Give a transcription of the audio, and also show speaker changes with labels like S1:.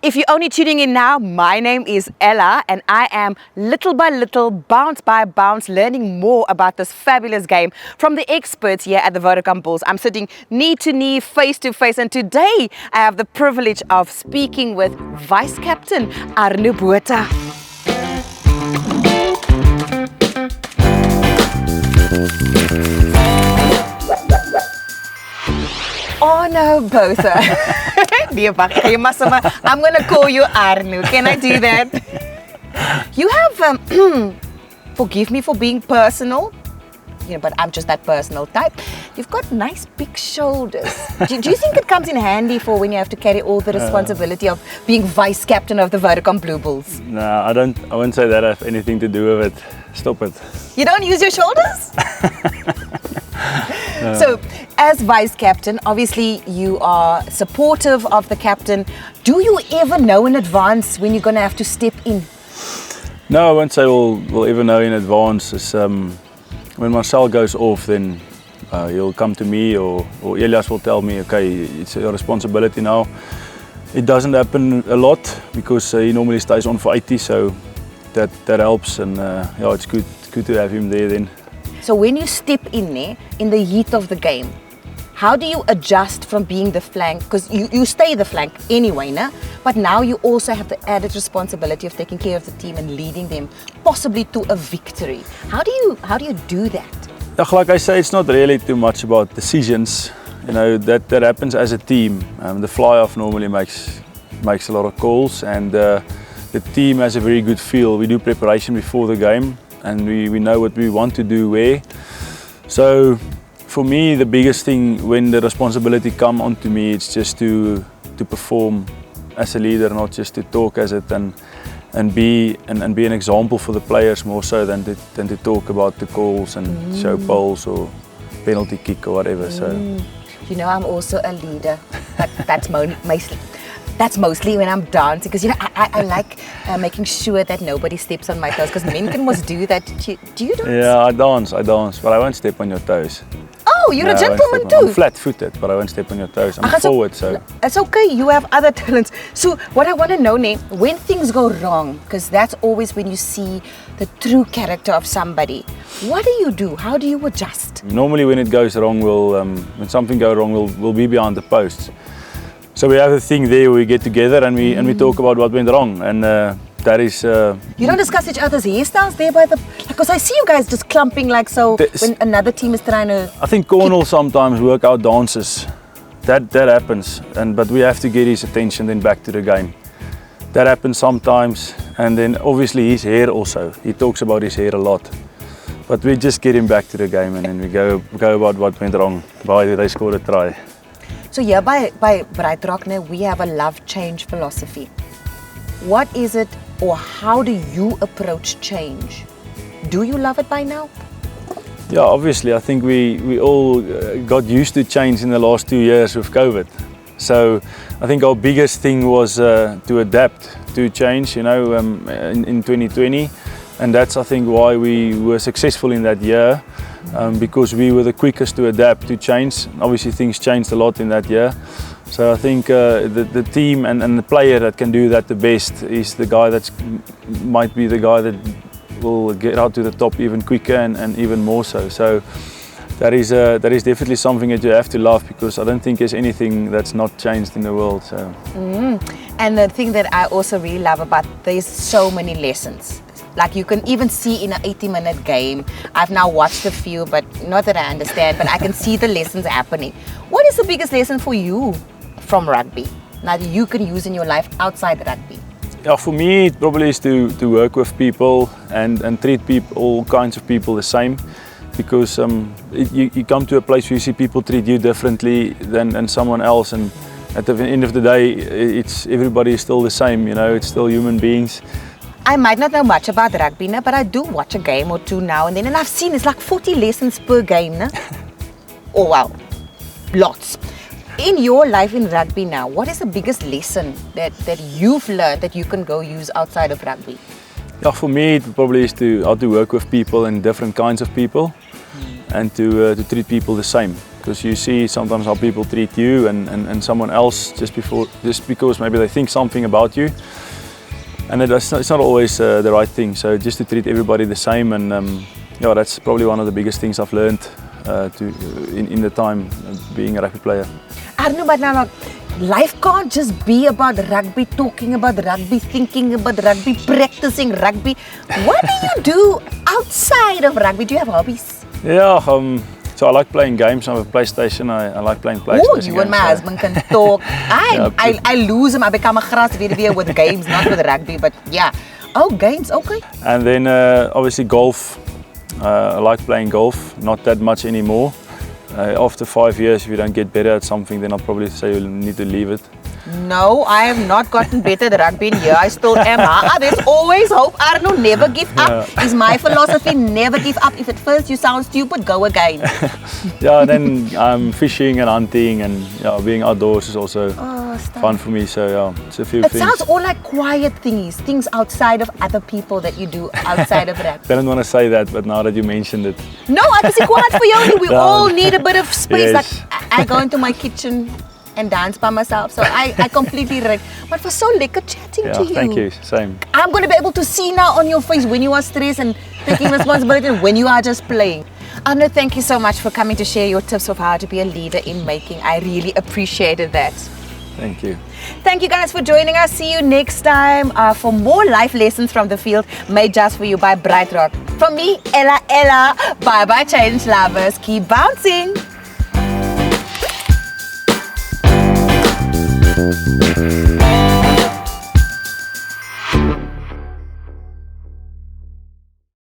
S1: If you're only tuning in now, my name is Ella and I am little by little, bounce by bounce, learning more about this fabulous game from the experts here at the Vodacom Bulls. I'm sitting knee to knee, face to face, and today I have the privilege of speaking with Vice Captain Arno Botha. Arno Botha. I'm going to call you Arno. Can I do that? You have, forgive me for being personal, but I'm just that personal type. You've got nice big shoulders. Do you think it comes in handy for when you have to carry all the responsibility of being vice captain of the Vodacom Blue Bulls?
S2: No, I wouldn't say that I have anything to do with it. Stop it.
S1: You don't use your shoulders? So, as vice captain, obviously you are supportive of the captain. Do you ever know in advance when you're going to have to step in?
S2: No, I won't say we'll ever know in advance. It's, when Marcel goes off, then he'll come to me or Elias will tell me, okay, it's your responsibility now. It doesn't happen a lot because he normally stays on for 80, so that helps, and yeah, it's good to have him there then.
S1: So when you step in there, in the heat of the game, how do you adjust from being the flank? Because you stay the flank anyway, no? But now you also have the added responsibility of taking care of the team and leading them possibly to a victory. How do you do that?
S2: Like I say, it's not really too much about decisions. That happens as a team. The fly-off normally makes a lot of calls, and the team has a very good feel. We do preparation before the game, and we know what we want to do where. So for me, the biggest thing when the responsibility comes onto me, it's just to perform as a leader, not just to talk as it, and be an example for the players more so than to talk about the calls and show polls or penalty kick or whatever. So
S1: I'm also a leader, but that's mostly when I'm dancing, because I like making sure that nobody steps on my toes, because men can must do that. Do you dance?
S2: Yeah, I dance, but I won't step on your toes.
S1: Oh, you're a gentleman too.
S2: I'm flat-footed, but I won't step on your toes. I'm forward, so
S1: it's okay. You have other talents. So what I want to know, when things go wrong, because that's always when you see the true character of somebody. What do? How do you adjust?
S2: Normally, when it goes wrong, when something goes wrong, we'll be behind the posts. So we have a thing there where we get together and we talk about what went wrong, and that is.
S1: You don't discuss each other's hairstyles there because I see you guys just clumping like so when another team is trying to.
S2: I think Cornell sometimes work out dances. That happens, but we have to get his attention then back to the game. That happens sometimes, and then obviously his hair also. He talks about his hair a lot, but we just get him back to the game, and then we go about what went wrong. Why did they score a try?
S1: So here by Bright Rock now, we have a love change philosophy. What is it, or how do you approach change? Do you love it by now?
S2: Yeah, obviously. I think we all got used to change in the last 2 years with COVID. So I think our biggest thing was to adapt to change, in 2020. And that's, I think, why we were successful in that year. Because we were the quickest to adapt to change. Obviously things changed a lot in that year. So I think the team and the player that can do that the best is the guy might be the guy that will get out to the top even quicker and even more so. So that is definitely something that you have to love, because I don't think there's anything that's not changed in the world. So.
S1: And the thing that I also really love about there's so many lessons. Like you can even see in an 80-minute game. I've now watched a few, but not that I understand, but I can see the lessons happening. What is the biggest lesson for you from rugby now that you can use in your life outside rugby?
S2: Yeah, for me it probably is to work with people and treat all kinds of people the same, because you come to a place where you see people treat you differently than someone else, and at the end of the day everybody is still the same, it's still human beings.
S1: I might not know much about rugby, but I do watch a game or two now and then, and I've seen it's like 40 lessons per game. Oh wow, lots. In your life in rugby now, what is the biggest lesson that you've learned that you can go use outside of rugby?
S2: Yeah, for me it probably is how to work with people and different kinds of people, and to treat people the same. because you see sometimes how people treat you and someone else just because maybe they think something about you, and it's not always the right thing. So just to treat everybody the same, and yeah, that's probably one of the biggest things I've learned in the time being a rugby player.
S1: Arno, but now, life can't just be about rugby, talking about rugby, thinking about rugby, practicing rugby. What do you do outside of rugby? Do you have hobbies?
S2: Yeah, so I like playing games. I have a PlayStation. I like playing PlayStation.
S1: Oh, you and my husband can talk. I lose him. I become a grass video with games, not with rugby. But yeah, oh, games, okay.
S2: And then obviously golf. I like playing golf. Not that much anymore. After 5 years, if you don't get better at something, then I'll probably say you'll need to leave it.
S1: No, I have not gotten better at rugby in here. I still am. There's always hope. Arno, never give up. Is my philosophy, never give up. If at first you sound stupid, go again.
S2: Yeah, and then fishing and hunting and being outdoors is also fun for me. So yeah, it's a few things.
S1: It sounds all like quiet things outside of other people that you do outside of rugby.
S2: I didn't want to say that, but now that you mentioned it.
S1: No, I can see quiet for you. We all need a bit of space.
S2: Yes.
S1: Like I go into my kitchen and dance by myself, so I completely relate. But for so lekker chatting to you.
S2: Thank you, same.
S1: I'm going to be able to see now on your face when you are stressed and taking responsibility and when you are just playing. Arno, thank you so much for coming to share your tips of how to be a leader in making. I really appreciated that.
S2: Thank you.
S1: Thank you guys for joining us. See you next time for more life lessons from the field made just for you by Bright Rock. From me, Ella. Bye-bye, change lovers. Keep bouncing.